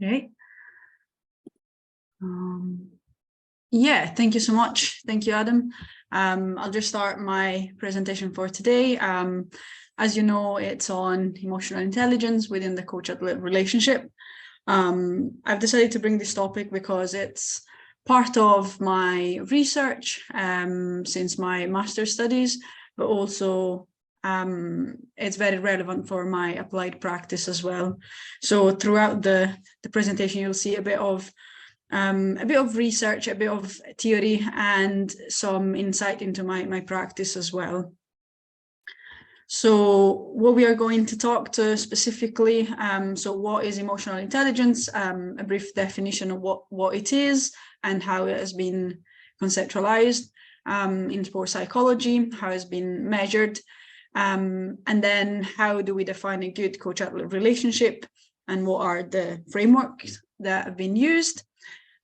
Okay. Yeah, thank you so much. Thank you, Adam. I'll just start my presentation for today. As you know, it's on emotional intelligence within the coach-athlete relationship. I've decided to bring this topic because it's part of my research since my master's studies, but also it's very relevant for my applied practice as well. So throughout the presentation, you'll see a bit of research, a bit of theory, and some insight into my practice as well. So what we are going to talk to specifically, so what is emotional intelligence, a brief definition of what it is and how it has been conceptualized in sports psychology, how it's been measured, and then how do we define a good coach-athlete relationship and what are the frameworks that have been used.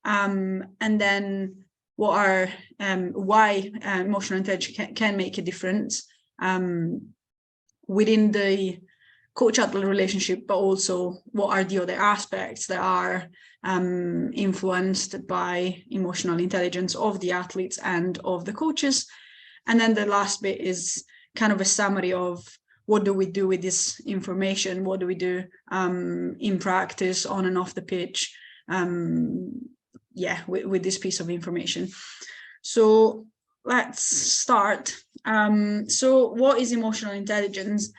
And then what are why emotional intelligence can make a difference within the coach-athlete relationship, but also what are the other aspects that are influenced by emotional intelligence of the athletes and of the coaches. And then the last bit is kind of a summary of what do we do with this information, what do we do in practice on and off the pitch, with this piece of information. So let's start. So what is emotional intelligence?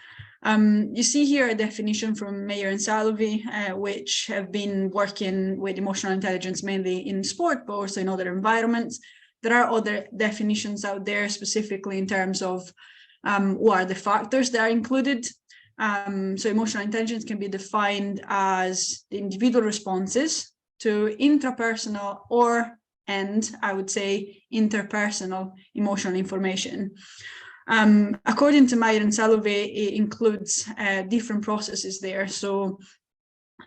You see here a definition from Mayer and Salovey, which have been working with emotional intelligence mainly in sport, but also in other environments. There are other definitions out there, specifically in terms of what are the factors that are included. So emotional intelligence can be defined as the individual responses to intrapersonal and I would say interpersonal emotional information. According to Mayer and Salovey, it includes different processes there. So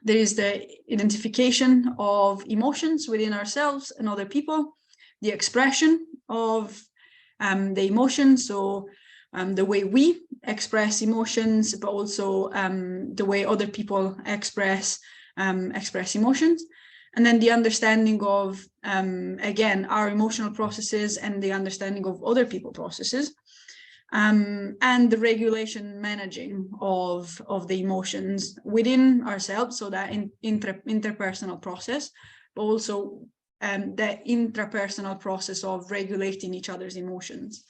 there is the identification of emotions within ourselves and other people, the expression of the emotions, so the way we express emotions, but also the way other people express emotions. And then the understanding of, again, our emotional processes and the understanding of other people's processes, and the regulation managing of the emotions within ourselves, so that interpersonal process, but also the intrapersonal process of regulating each other's emotions.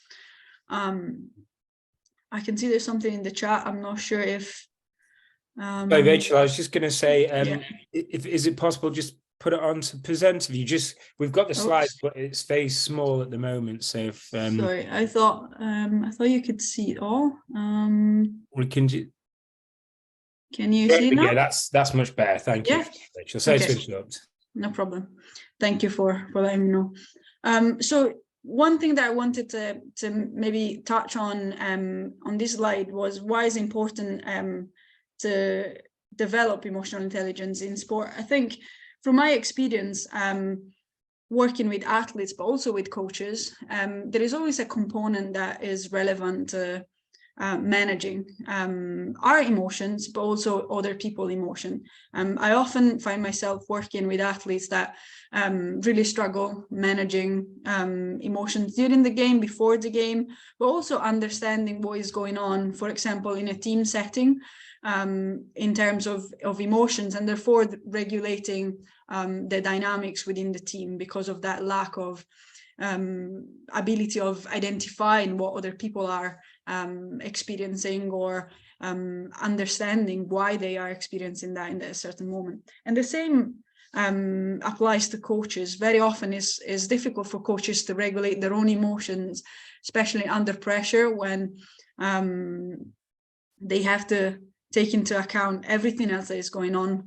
I can see there's something in the chat. I'm not sure if... Sorry, Rachel, I was just going to say, is it possible just put it on to presenter view? We've got the slides, but it's very small at the moment. So if sorry, I thought you could see it all. We can you see it now? Yeah, that's much better. Thank you, Rachel. Sorry to interrupt. No problem. Thank you for letting me know. So one thing that I wanted to maybe touch on this slide was why it's important to develop emotional intelligence in sport. I think from my experience working with athletes, but also with coaches, there is always a component that is relevant to managing our emotions, but also other people's emotion. I often find myself working with athletes that really struggle managing emotions during the game, before the game, but also understanding what is going on, for example, in a team setting, in terms of emotions, and therefore regulating the dynamics within the team because of that lack of ability of identifying what other people are experiencing, or understanding why they are experiencing that in a certain moment. And the same applies to coaches. Very often it's difficult for coaches to regulate their own emotions, especially under pressure, when they have to take into account everything else that is going on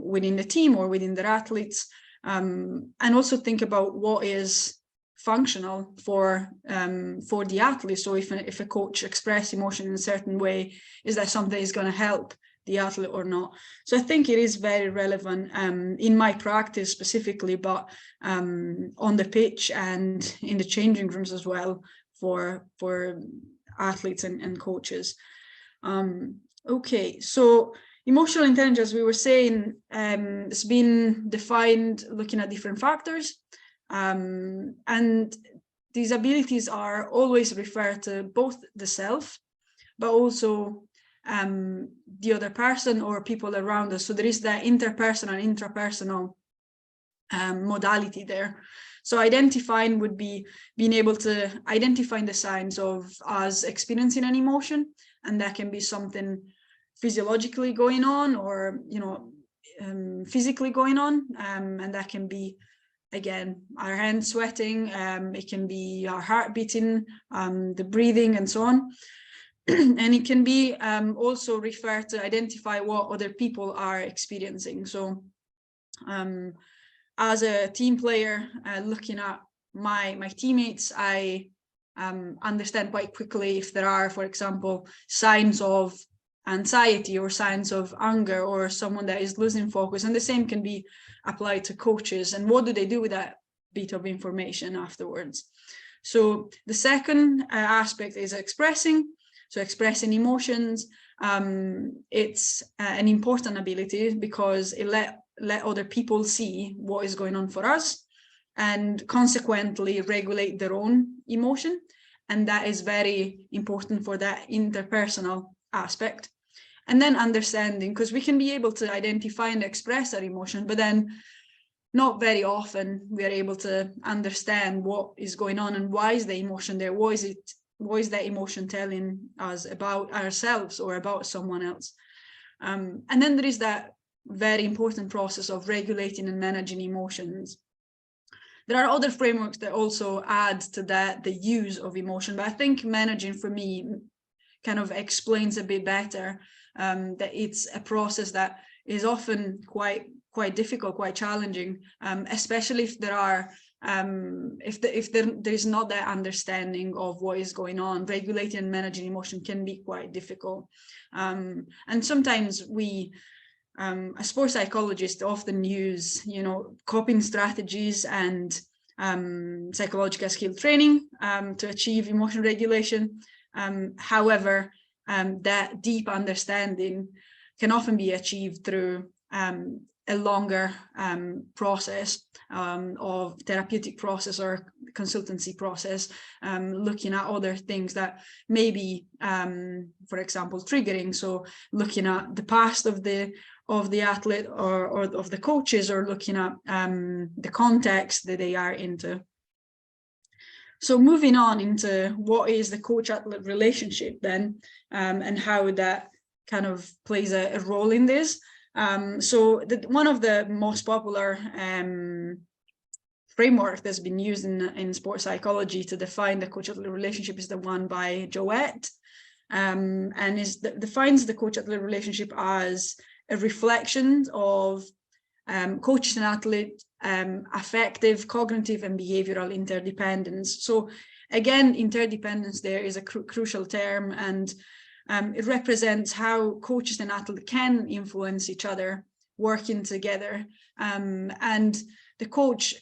within the team or within their athletes, and also think about what is functional for the athlete. So if a coach expresses emotion in a certain way, is that something that is going to help the athlete or not? So I think it is very relevant in my practice specifically, but on the pitch and in the changing rooms as well for athletes and coaches. Okay, so Emotional intelligence, we were saying, it's been defined looking at different factors, and these abilities are always referred to both the self, but also the other person or people around us. So there is that interpersonal and intrapersonal modality there. So identifying would be being able to identify the signs of us experiencing an emotion, and that can be something physiologically going on, or physically going on, and that can be, again, our hands sweating, it can be our heart beating, the breathing, and so on. And it can be also referred to identify what other people are experiencing. So as a team player, looking at my teammates, I understand quite quickly if there are, for example, signs of anxiety or signs of anger, or someone that is losing focus. And the same can be applied to coaches. And what do they do with that bit of information afterwards? So the second aspect is expressing. So expressing emotions, it's an important ability because it let other people see what is going on for us, and consequently regulate their own emotion. And that is very important for that interpersonal aspect. And then understanding, because we can be able to identify and express our emotion, but then not very often we are able to understand what is going on and why is the emotion there, what is that emotion telling us about ourselves or about someone else. And then there is that very important process of regulating and managing emotions. There are other frameworks that also add to that the use of emotion, but I think managing, for me, kind of explains a bit better that it's a process that is often quite difficult, quite challenging, especially if there are if there is not that understanding of what is going on. Regulating and managing emotion can be quite difficult, and sometimes we as sports psychologists often use coping strategies and psychological skill training to achieve emotion regulation. However, that deep understanding can often be achieved through a longer process of therapeutic process or consultancy process, looking at other things that may be, for example, triggering. So looking at the past of the athlete or of the coaches, or looking at the context that they are into. So moving on into what is the coach-athlete relationship then, and how that kind of plays a role in this. So one of the most popular framework that's been used in sports psychology to define the coach-athlete relationship is the one by Jowett, and defines the coach-athlete relationship as a reflection of coaches and athlete affective, cognitive, and behavioral interdependence. So again, interdependence there is a crucial term, and it represents how coaches and athletes can influence each other working together. And the coach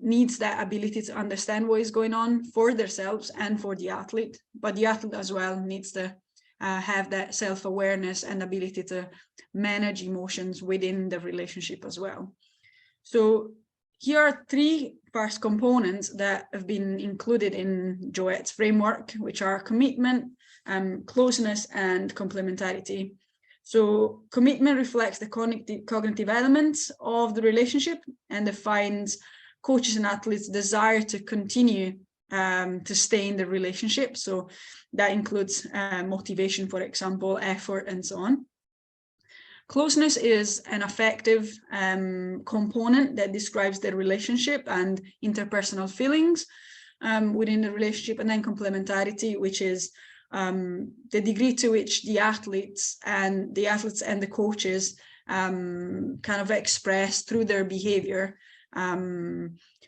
needs that ability to understand what is going on for themselves and for the athlete, but the athlete as well needs to have that self-awareness and ability to manage emotions within the relationship as well. So here are three first components that have been included in Jowett's framework, which are commitment, closeness, and complementarity. So commitment reflects the cognitive elements of the relationship and defines coaches and athletes' desire to continue to stay in the relationship. So that includes motivation, for example, effort, and so on. Closeness is an affective component that describes the relationship and interpersonal feelings within the relationship. And then complementarity, which is the degree to which the athletes and the coaches kind of express through their behavior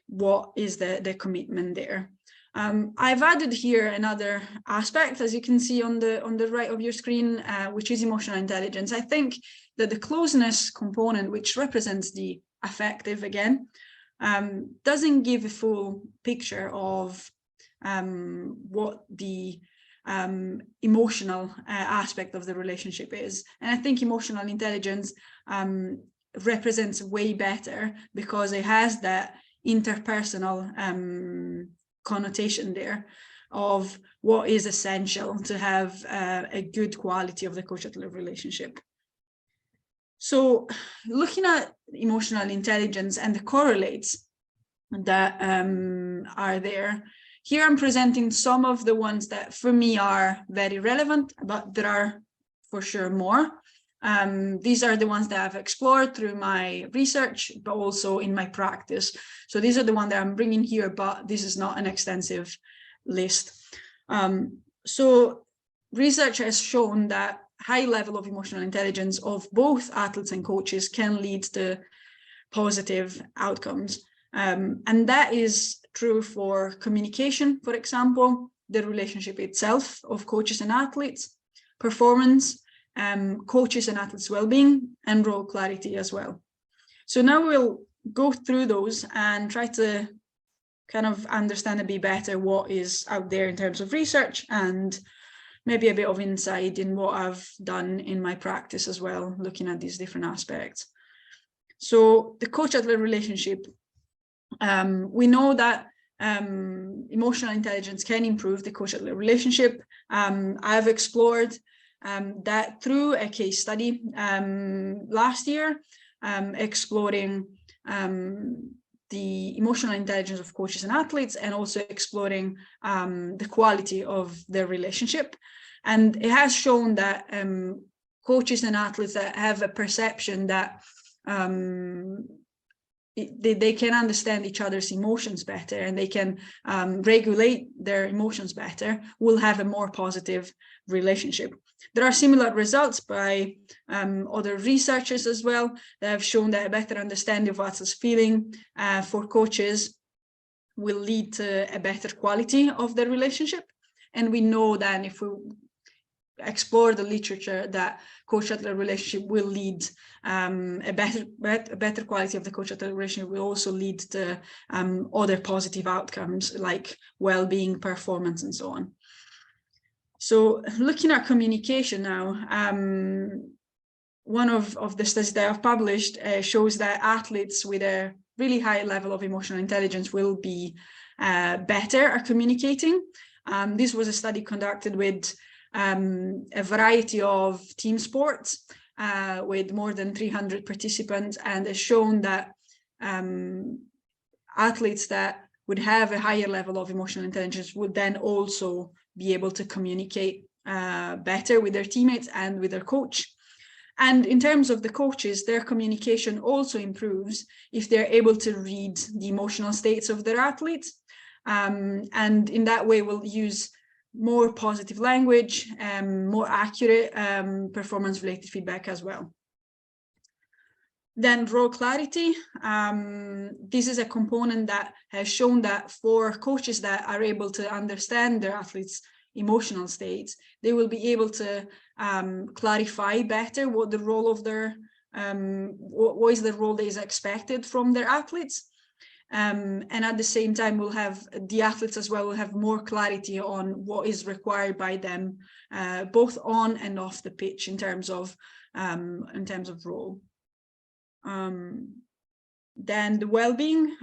what is the commitment there. I've added here another aspect, as you can see on the right of your screen, which is emotional intelligence. I think that the closeness component, which represents the affective again, doesn't give a full picture of what the emotional aspect of the relationship is. And I think emotional intelligence represents way better because it has that interpersonal connotation there of what is essential to have a good quality of the coach-athlete relationship. So looking at emotional intelligence and the correlates that are there, here I'm presenting some of the ones that for me are very relevant, but there are for sure more. These are the ones that I've explored through my research, but also in my practice. So these are the ones that I'm bringing here, but this is not an extensive list. So research has shown that high level of emotional intelligence of both athletes and coaches can lead to positive outcomes. And that is true for communication, for example, the relationship itself of coaches and athletes, performance, coaches and athletes' well-being, and role clarity as well. So now we'll go through those and try to kind of understand a bit better what is out there in terms of research and maybe a bit of insight in what I've done in my practice as well, looking at these different aspects. So the coach-athlete relationship, we know that emotional intelligence can improve the coach-athlete relationship. I've explored that through a case study last year, exploring the emotional intelligence of coaches and athletes, and also exploring the quality of their relationship. And it has shown that coaches and athletes that have a perception that they can understand each other's emotions better and they can regulate their emotions better will have a more positive relationship. There are similar results by other researchers as well that have shown that a better understanding of what's feeling for coaches will lead to a better quality of the relationship. And we know that if we explore the literature, that coach-athlete relationship will lead a better quality of the coach-athlete relationship will also lead to other positive outcomes like well-being, performance, and so on. So looking at communication now, one of the studies that I've published shows that athletes with a really high level of emotional intelligence will be better at communicating. This was a study conducted with a variety of team sports with more than 300 participants, and has shown that athletes that would have a higher level of emotional intelligence would then also be able to communicate better with their teammates and with their coach. And in terms of the coaches, their communication also improves if they're able to read the emotional states of their athletes. And in that way, we'll use more positive language, more accurate performance-related feedback as well. Then role clarity. This is a component that has shown that for coaches that are able to understand their athletes' emotional states, they will be able to clarify better what the role of their, what is the role that is expected from their athletes. And at the same time, we'll have the athletes as well will have more clarity on what is required by them, both on and off the pitch in terms of role. Then the well-being,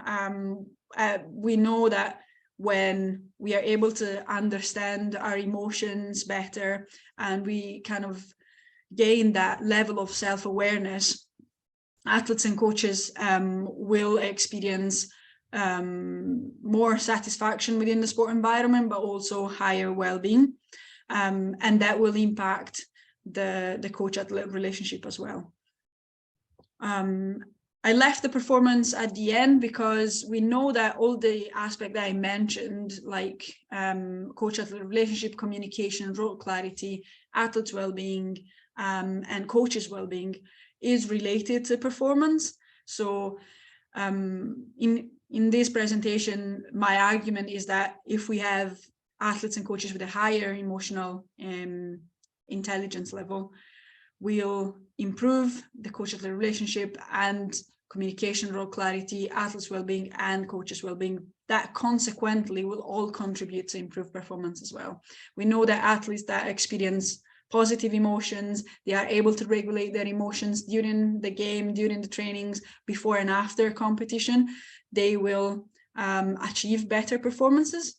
we know that when we are able to understand our emotions better and we kind of gain that level of self-awareness, athletes and coaches will experience more satisfaction within the sport environment, but also higher well-being, and that will impact the coach-athlete relationship as well. I left the performance at the end because we know that all the aspects that I mentioned, like coach-athlete relationship, communication, role clarity, athletes' well-being, and coaches' well-being, is related to performance. So in this presentation, my argument is that if we have athletes and coaches with a higher emotional intelligence level, we'll improve the coach-athlete relationship and communication, role clarity, athletes' well-being, and coaches' well-being that consequently will all contribute to improved performance as well. We know that athletes that experience positive emotions, they are able to regulate their emotions during the game, during the trainings, before and after competition, they will achieve better performances.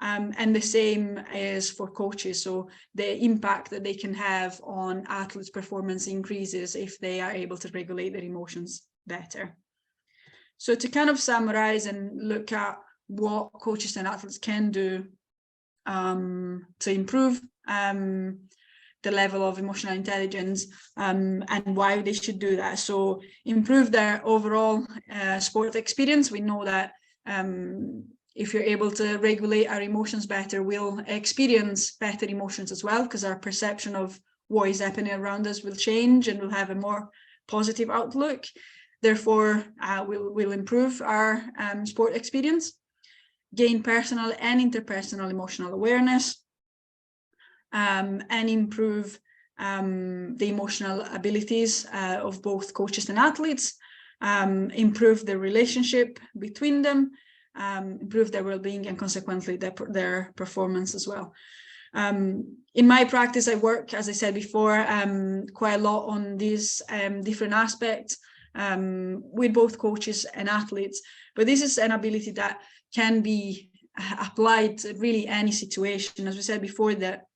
And the same is for coaches. So the impact that they can have on athletes' performance increases if they are able to regulate their emotions better. So to kind of summarize and look at what coaches and athletes can do to improve the level of emotional intelligence and why they should do that. So improve their overall sport experience. We know that if you're able to regulate our emotions better, we'll experience better emotions as well, because our perception of what is happening around us will change and we'll have a more positive outlook. Therefore, we'll improve our sport experience, gain personal and interpersonal emotional awareness, and improve the emotional abilities of both coaches and athletes, improve the relationship between them, improve their well-being, and consequently their performance as well. In my practice, I work, as I said before, quite a lot on these different aspects with both coaches and athletes. But this is an ability that can be applied to really any situation. As we said before, that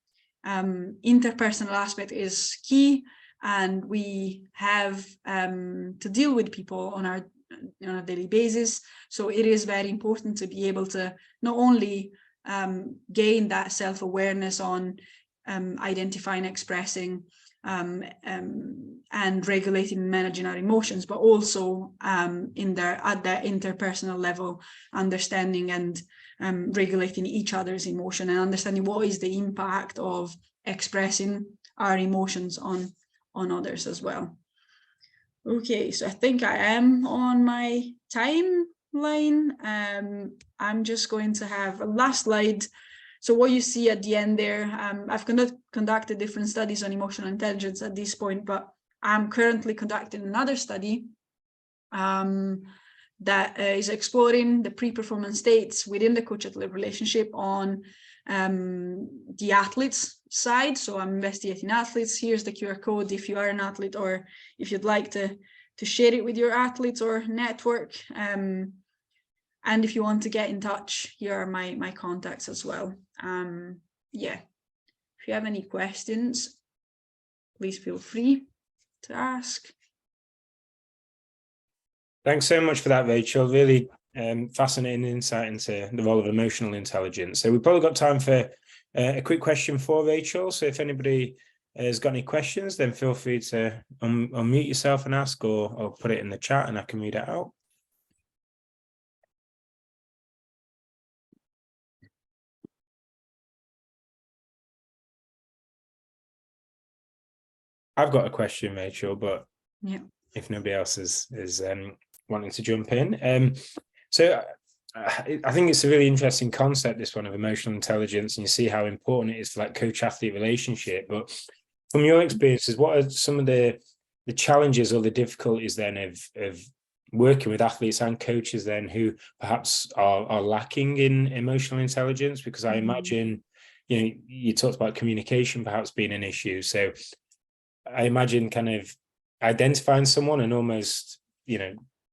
interpersonal aspect is key, and we have to deal with people on a daily basis. So it is very important to be able to not only gain that self-awareness on identifying, expressing, and regulating and managing our emotions, but also at that interpersonal level, understanding and regulating each other's emotion and understanding what is the impact of expressing our emotions on others as well. Okay, so I think I am on my timeline. I'm just going to have a last slide. So what you see at the end there, I've conducted different studies on emotional intelligence at this point, but I'm currently conducting another study that is exploring the pre-performance states within the coach-athlete relationship on the athletes side. So I'm investigating athletes. Here's the QR code if you are an athlete, or if you'd like to share it with your athletes or network. And if you want to get in touch, here are my contacts as well. Yeah, if you have any questions, please feel free to ask. Thanks so much for that, Rachel. Really fascinating insight into the role of emotional intelligence. So we've probably got time for a quick question for Rachel. So if anybody has got any questions, then feel free to unmute yourself and ask, or put it in the chat and I can read it out. I've got a question, Rachel, but yeah, if nobody else is wanting to jump in. So I think it's a really interesting concept, this one of emotional intelligence, and you see how important it is for that coach-athlete relationship. But from your experiences, what are some of the challenges or the difficulties then of working with athletes and coaches then who perhaps are lacking in emotional intelligence? Because I imagine, you talked about communication perhaps being an issue. So I imagine kind of identifying someone and almost,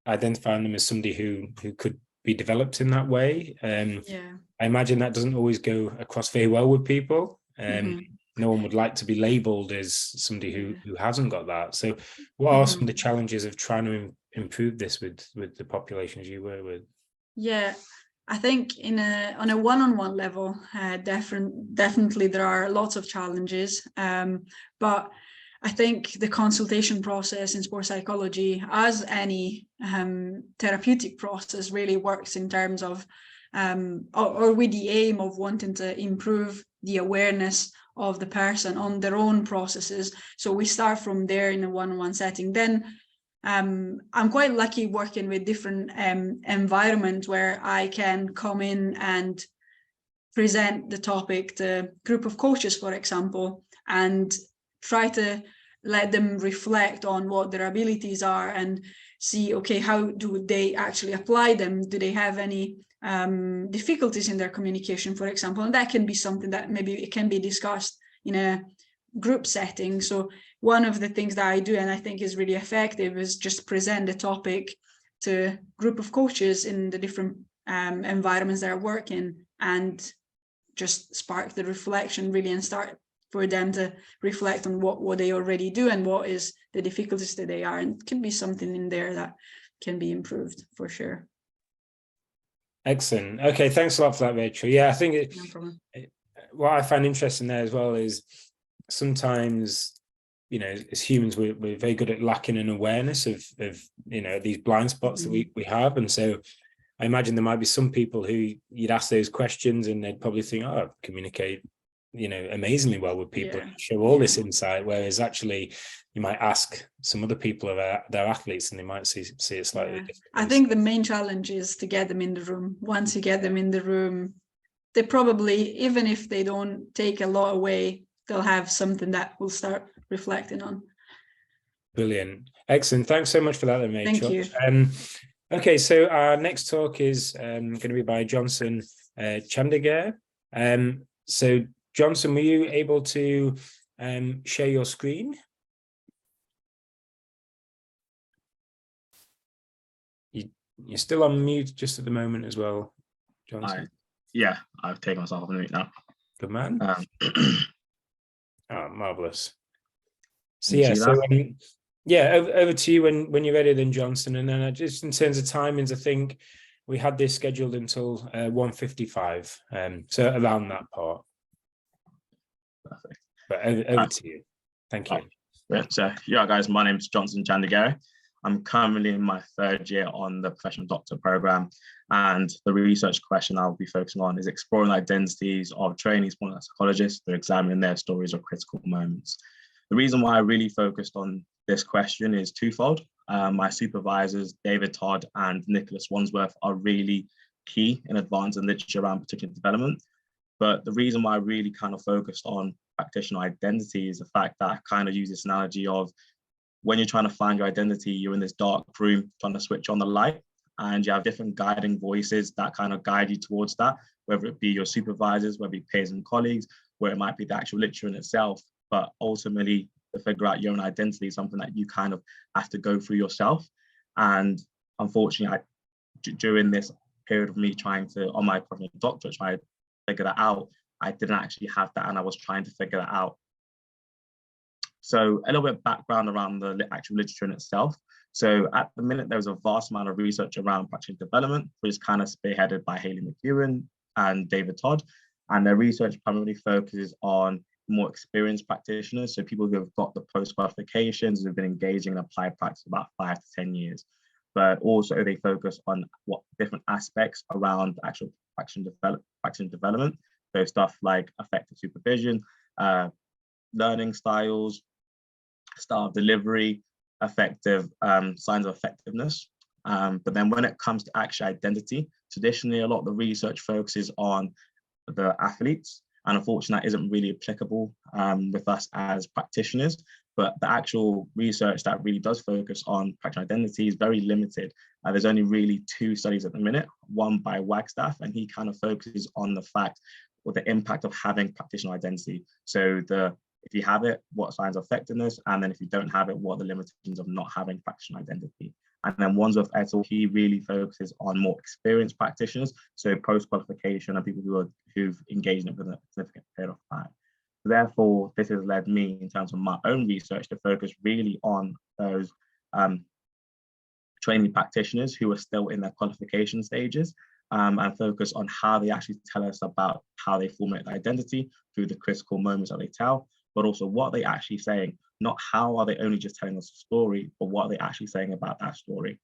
identifying them as somebody who could be developed in that way. I imagine that doesn't always go across very well with people. No one would like to be labeled as somebody who hasn't got that. So what are some of the challenges of trying to improve this with the populations you work with? Yeah, I think on a one-on-one level, definitely there are lots of challenges, but I think the consultation process in sports psychology, as any therapeutic process, really works in terms of, or with the aim of wanting to improve the awareness of the person on their own processes. So we start from there in a one-on-one setting. Then I'm quite lucky working with different environments where I can come in and present the topic to a group of coaches, for example, and try to let them reflect on what their abilities are and see, okay, how do they actually apply them? Do they have any difficulties in their communication, for example, and that can be something that maybe it can be discussed in a group setting. So one of the things that I do, and I think is really effective, is just present the topic to a group of coaches in the different environments that I work in, and just spark the reflection really, and start for them to reflect on what they already do and what is the difficulties that they are, and it can be something in there that can be improved for sure. Excellent. Okay, thanks a lot for that, Rachel. Yeah, I think No problem. What I find interesting there as well is sometimes, you know, as humans, we're very good at lacking an awareness of you know, these blind spots that we have. And so I imagine there might be some people who you'd ask those questions and they'd probably think, oh, I communicate, you know, amazingly well with people, and show all this insight, whereas actually you might ask some other people about their athletes and they might see it slightly differently. I think the main challenge is to get them in the room. Once you get them in the room, they probably, even if they don't take a lot away, they'll have something that we'll start reflecting on. Brilliant. Excellent. Thanks so much for that, then, Rachel. Thank you. Okay, so our next talk is going to be by Johnson Chandigarh. So Johnson, were you able to share your screen? You're still on mute just at the moment as well, Johnson. Yeah, I've taken myself off mute now. Good man. Oh, marvelous. So yeah, over to you when you're ready, then, Johnson. And then just in terms of timings, I think we had this scheduled until 1:55, so around that part. Perfect. But over to you. Thank you. Right. So yeah, guys, my name's Johnson Chandigarh. I'm currently in my third year on the professional doctor program, and the research question I'll be focusing on is exploring identities of trainee sports psychologists through examining their stories of critical moments. The reason why I really focused on this question is twofold. My supervisors, David Todd and Nicholas Wandsworth, are really key in advancing literature around particular development. But the reason why I really kind of focused on practitioner identity is the fact that I kind of use this analogy of when you're trying to find your identity, you're in this dark room trying to switch on the light, and you have different guiding voices that kind of guide you towards that, whether it be your supervisors, whether it be peers and colleagues, where it might be the actual literature in itself. But ultimately, to figure out your own identity is something that you kind of have to go through yourself. And unfortunately, during this period of me trying to, on my professional doctorate, try to figure that out, I didn't actually have that, and I was trying to figure that out. So a little bit of background around the actual literature in itself. So at the minute, there's a vast amount of research around practitioner development, which is kind of spearheaded by Hayley McEwen and David Todd. And their research primarily focuses on more experienced practitioners, so people who have got the post-qualifications, who've been engaging in applied practice about 5 to 10 years. But also they focus on what different aspects around actual practitioner development. So stuff like effective supervision, learning styles, style of delivery, effective signs of effectiveness. But then when it comes to actual identity, traditionally, a lot of the research focuses on the athletes. And unfortunately, that isn't really applicable with us as practitioners. But the actual research that really does focus on practitioner identity is very limited. There's only really 2 studies at the minute, one by Wagstaff, and he kind of focuses on the fact or the impact of having practitioner identity. So if you have it, what signs of effectiveness, and then if you don't have it, what are the limitations of not having practitioner identity. And then Wandsworth et al., he really focuses on more experienced practitioners, so post-qualification and people who've engaged in it for a significant period of time. Therefore, this has led me, in terms of my own research, to focus really on those trainee practitioners who are still in their qualification stages, and focus on how they actually tell us about how they formulate their identity through the critical moments that they tell, but also what they're actually saying, not how are they only just telling us a story, but what are they actually saying about that story.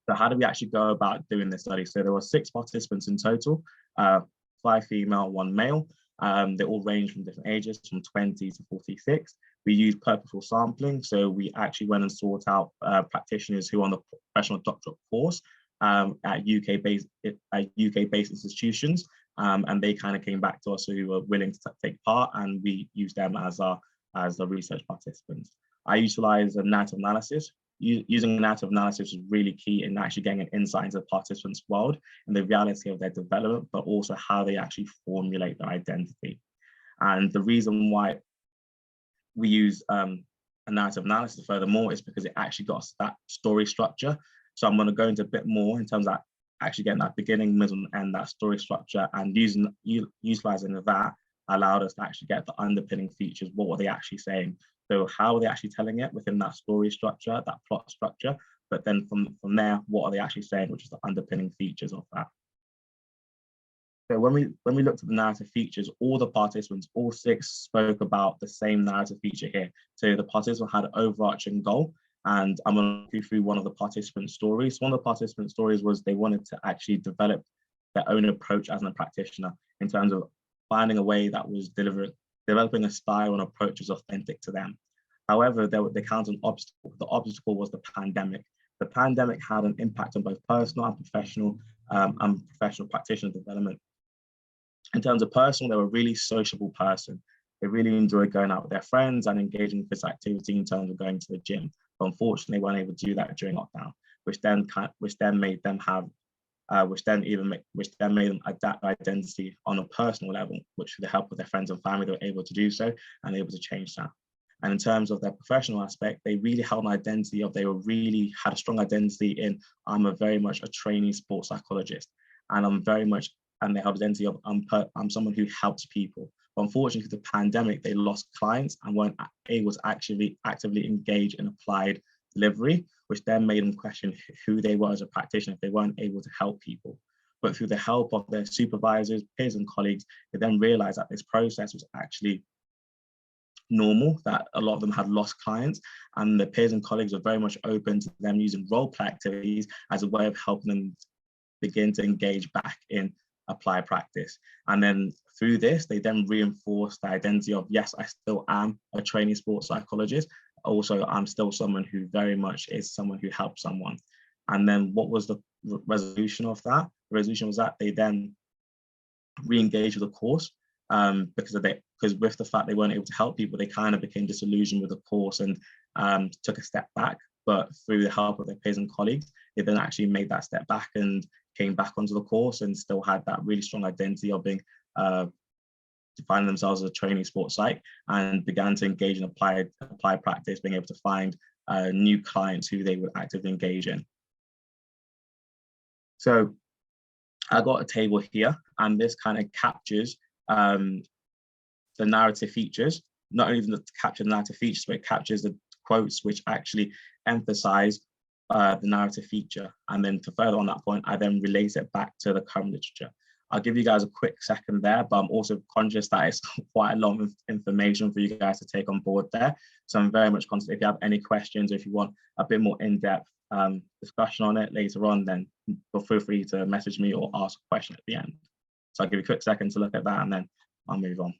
So how do we actually go about doing this study? So there were 6 participants in total, 5 female, 1 male. They all range from different ages, from 20 to 46. We used purposeful sampling. So we actually went and sought out practitioners who are on the professional doctorate course at UK-based institutions. And they kind of came back to us who were willing to take part, and we used them as the research participants. I utilized a narrative analysis, using narrative analysis was really key in actually getting an insight into the participants' world and the reality of their development, but also how they actually formulate their identity. And the reason why we use a narrative analysis furthermore is because it actually got us that story structure. So I'm going to go into a bit more in terms of actually getting that beginning, middle, and end, that story structure, and utilizing that allowed us to actually get the underpinning features. What were they actually saying? So how are they actually telling it within that story structure, that plot structure? But then from there, what are they actually saying, which is the underpinning features of that? So when we looked at the narrative features, all the participants, all 6 spoke about the same narrative feature here. So the participant had an overarching goal, and I'm going to go through one of the participant stories. One of the participant stories was they wanted to actually develop their own approach as a practitioner in terms of finding a way that was developing a style and approach was authentic to them. However, they encountered an obstacle. The obstacle was the pandemic. The pandemic had an impact on both personal and professional practitioner development. In terms of personal, they were a really sociable person. They really enjoyed going out with their friends and engaging in physical activity in terms of going to the gym. But unfortunately, they weren't able to do that during lockdown, which then made them adapt their identity on a personal level, which with the help of their friends and family, they were able to do so and able to change that. And in terms of their professional aspect, they really held an identity of, really had a strong identity in, I'm very much a trainee sports psychologist, and they held identity of, I'm someone who helps people. But unfortunately, for the pandemic, they lost clients and weren't able to actually actively engage in applied delivery, which then made them question who they were as a practitioner if they weren't able to help people. But through the help of their supervisors, peers, and colleagues, they then realized that this process was actually normal, that a lot of them had lost clients, and the peers and colleagues were very much open to them using role play activities as a way of helping them begin to engage back in applied practice. And then through this, they then reinforced the identity of, yes, I still am a trainee sports psychologist. Also, I'm still someone who very much is someone who helps someone. And then what was the resolution of that? The resolution was that they then re-engaged with the course because with the fact they weren't able to help people, they kind of became disillusioned with the course and took a step back. But through the help of their peers and colleagues, they then actually made that step back and came back onto the course and still had that really strong identity of being defining themselves as a training sports psych, and began to engage in applied practice, being able to find new clients who they would actively engage in. So I got a table here, and this kind of captures the narrative features. Not only does it capture the narrative features, but it captures the quotes which actually emphasize the narrative feature. And then to further on that point, I then relate it back to the current literature. I'll give you guys a quick second there, but I'm also conscious that it's quite a lot of information for you guys to take on board there. So I'm very much conscious, if you have any questions, or if you want a bit more in-depth discussion on it later on, then feel free to message me or ask a question at the end. So I'll give you a quick second to look at that, and then I'll move on.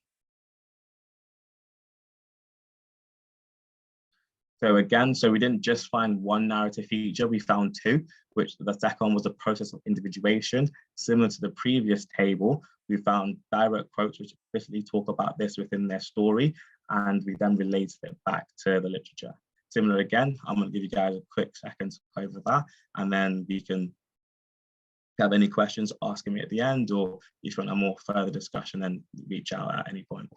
So again, we didn't just find one narrative feature, we found 2, which the second was the process of individuation. Similar to the previous table, we found direct quotes which explicitly talk about this within their story, and we then related it back to the literature. Similar again, I'm going to give you guys a quick second to go over that, and then we can, if you have any questions, ask me at the end, or if you want a more further discussion, then reach out at any point.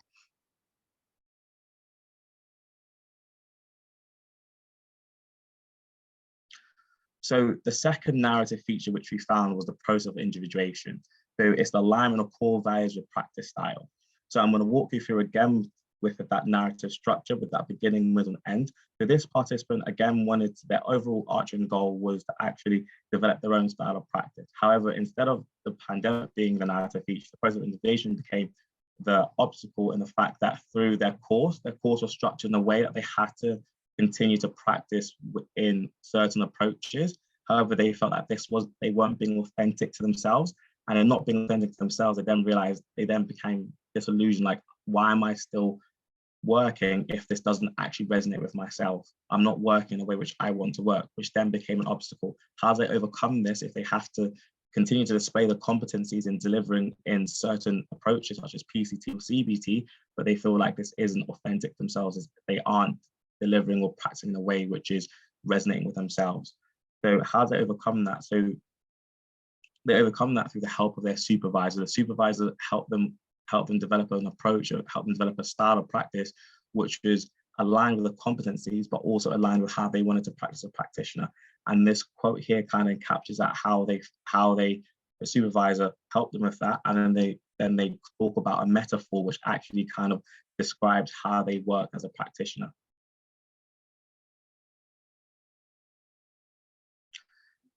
So the second narrative feature which we found was the process of individuation. So it's the alignment of core values with practice style. So I'm going to walk you through again with that narrative structure, with that beginning, middle, and end. So this participant again wanted their overall arching goal was to actually develop their own style of practice. However, instead of the pandemic being the narrative feature, the process of individuation became the obstacle in the fact that through their course was structured in a way that they had to continue to practice within certain approaches. However, they felt that they weren't being authentic to themselves, and in not being authentic to themselves, they then became disillusioned, like, why am I still working if this doesn't actually resonate with myself? I'm not working in a way which I want to work, which then became an obstacle. How do they overcome this if they have to continue to display the competencies in delivering in certain approaches such as PCT or CBT, but they feel like this isn't authentic themselves, they aren't delivering or practicing in a way which is resonating with themselves. So how do they overcome that? So they overcome that through the help of their supervisor. The supervisor help them develop an approach, or help them develop a style of practice, which is aligned with the competencies, but also aligned with how they wanted to practice as a practitioner. And this quote here kind of captures that, how the supervisor helped them with that, and then they talk about a metaphor which actually kind of describes how they work as a practitioner.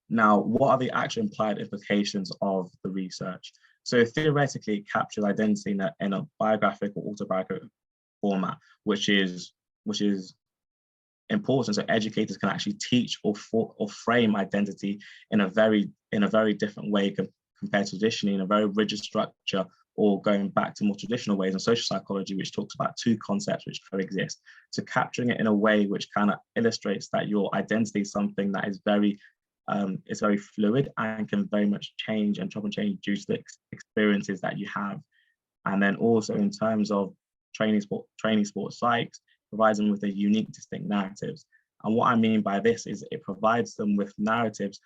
Now, what are the actual implied implications of the research? So theoretically, it captures identity in a biographic or autobiographic format, which is important. So educators can actually teach or frame identity in a very different way compared to traditionally in a very rigid structure, or going back to more traditional ways in social psychology, which talks about two concepts which coexist. So capturing it in a way which kind of illustrates that your identity is something that is very fluid and can very much change and chop and change due to the experiences that you have. And then also in terms of training sports psychs, provides them with a unique, distinct narratives. And what I mean by this is it provides them with narratives,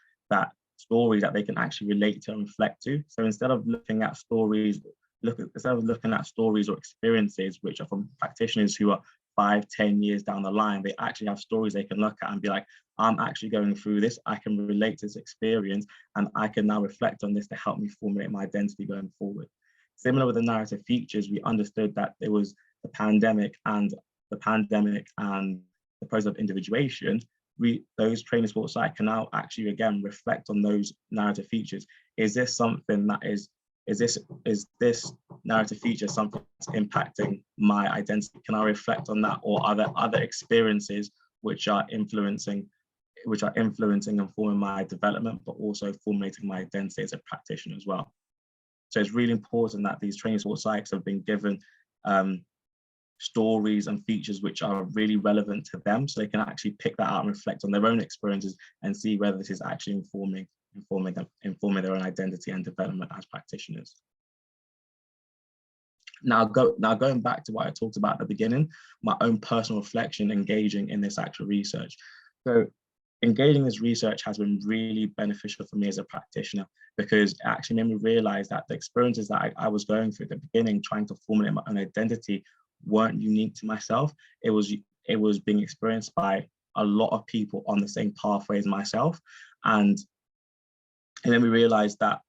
stories that they can actually relate to and reflect to. So instead of looking at stories, or experiences which are from practitioners who are 5-10 years down the line, they actually have stories they can look at and be like, I'm actually going through this, I can relate to this experience, and I can now reflect on this to help me formulate my identity going forward. Similar with the narrative features, we understood that there was the pandemic and the process of individuation. Those training sports psych can now actually again reflect on those narrative features. Is this narrative feature something that's impacting my identity? Can I reflect on that, or are there other experiences which are influencing and forming my development, but also formulating my identity as a practitioner as well? So it's really important that these training sports psychs have been given stories and features which are really relevant to them, so they can actually pick that out and reflect on their own experiences and see whether this is actually informing their own identity and development as practitioners. Now going back to what I talked about at the beginning, my own personal reflection engaging in this actual research. So engaging this research has been really beneficial for me as a practitioner, because it actually made me realize that the experiences that I was going through at the beginning, trying to formulate my own identity, weren't unique to myself. It was being experienced by a lot of people on the same pathway as myself. And then we realized that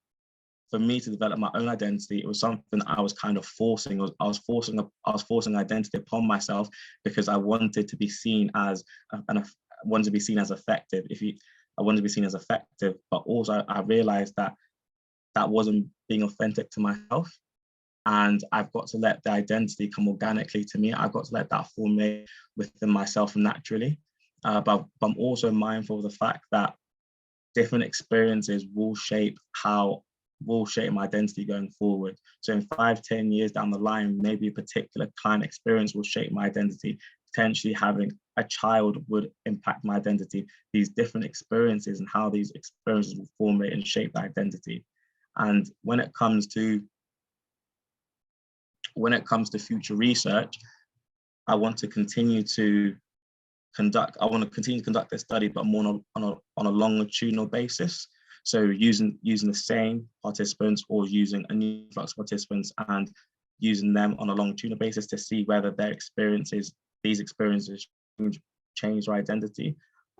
for me to develop my own identity, it was something I was kind of forcing. I was forcing identity upon myself, because I wanted to be seen as effective. I wanted to be seen as effective, but also I realized that wasn't being authentic to myself. And I've got to let the identity come organically to me. I've got to let that formulate within myself naturally. But I'm also mindful of the fact that different experiences will shape my identity going forward. So in 5-10 years down the line, maybe a particular client experience will shape my identity. Potentially having a child would impact my identity. These different experiences and how these experiences will formulate and shape the identity. And when it comes to future research, I want to continue to conduct this study, but more on a longitudinal basis. So using the same participants, or using a new flux of participants and using them on a longitudinal basis to see whether these experiences change their identity.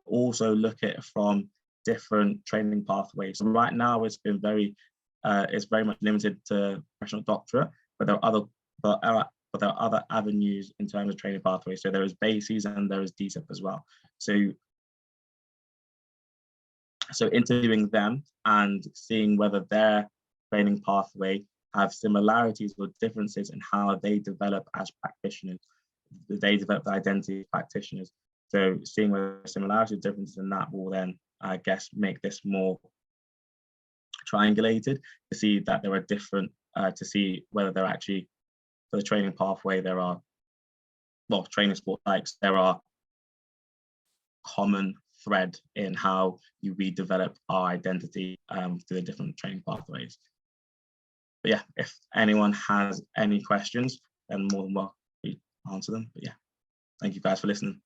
Also look at it from different training pathways. So right now it's very much limited to professional doctorate, but there are other avenues in terms of training pathways. So there is BASIS and there is DSEP as well. So interviewing them and seeing whether their training pathway have similarities or differences in how they develop as practitioners, they develop the identity of practitioners. So seeing whether similarities or differences in that will then, I guess, make this more triangulated to see that there are different, to see whether they're actually, for the training pathway, there are, well, training sport types, there are common thread in how we develop our identity through the different training pathways. But yeah, if anyone has any questions, then more than welcome to answer them. But yeah, thank you guys for listening.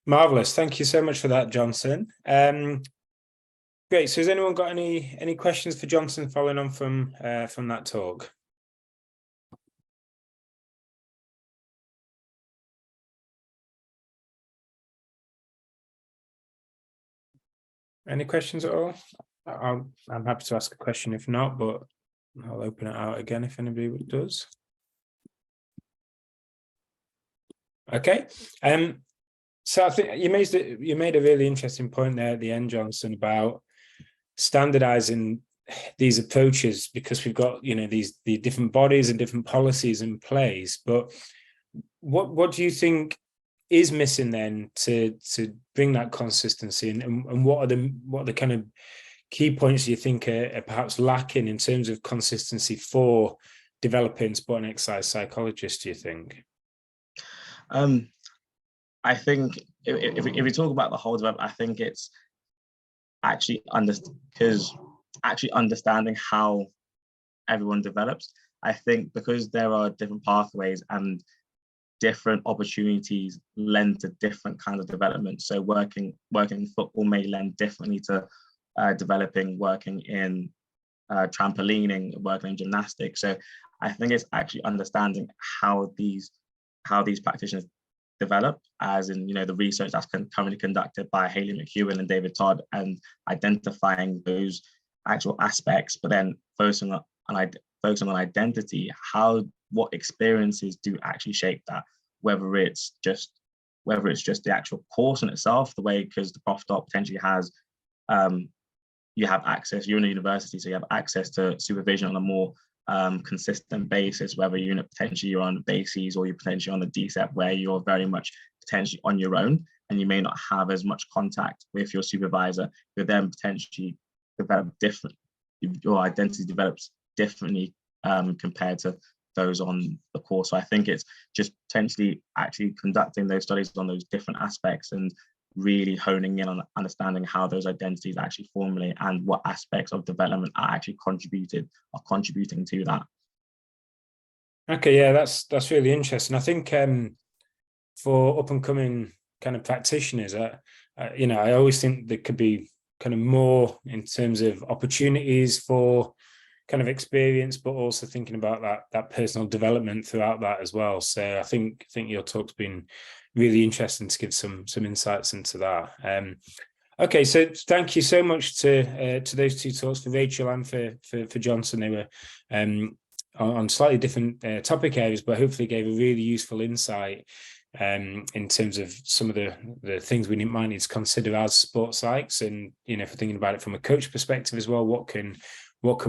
Marvelous. Thank you so much for that, Johnson. Great. So has anyone got any questions for Johnson following on from that talk? Any questions at all? I'm happy to ask a question if not, but I'll open it out again if anybody does. Okay. So I think you made a really interesting point there at the end, Johnson, about standardizing these approaches, because we've got, you know, the different bodies and different policies in place. But what do you think is missing then to bring that consistency, and what are the kind of key points you think are perhaps lacking in terms of consistency for developing sport and exercise psychologists, do you think? I think if we talk about the whole development, I think it's actually understanding how everyone develops. I think because there are different pathways and different opportunities lend to different kinds of development. So working in football may lend differently to working in trampolining, working in gymnastics. So I think it's actually understanding how these practitioners develop, as in, you know, the research that's currently conducted by Hayley McEwen and David Todd, and identifying those actual aspects, but then focusing on identity, what experiences do actually shape that, whether it's just the actual course in itself, the way, because the Prof Doc potentially has you have access, you're in a university, so you have access to supervision on a more consistent basis, whether you're on bases or you're potentially on the DCEP, where you're very much potentially on your own and you may not have as much contact with your supervisor. You're then potentially develop different, your identity develops differently compared to those on the course. So I think it's just potentially actually conducting those studies on those different aspects and really honing in on understanding how those identities actually formulate and what aspects of development are actually contributing to that. Okay, yeah, that's really interesting. I think for up and coming kind of practitioners, you know, I always think there could be kind of more in terms of opportunities for kind of experience, but also thinking about that personal development throughout that as well. So I think your talk's been really interesting to give some insights into that. Okay, so thank you so much to those two talks, for Rachel and for Johnson. They were on slightly different topic areas, but hopefully gave a really useful insight in terms of some of the things we might need to consider as sports psychs, and, you know, if we're thinking about it from a coach perspective as well, what can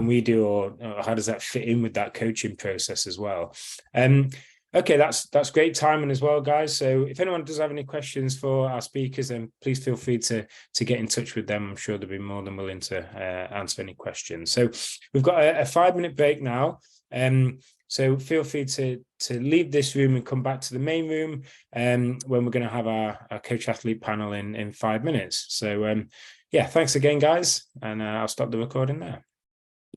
we do, or how does that fit in with that coaching process as well? Okay, that's great timing as well, guys. So if anyone does have any questions for our speakers, then please feel free to get in touch with them. I'm sure they'll be more than willing to answer any questions. So we've got a 5-minute break now. So feel free to leave this room and come back to the main room when we're going to have our coach athlete panel in 5 minutes. So yeah, thanks again, guys, and I'll stop the recording there.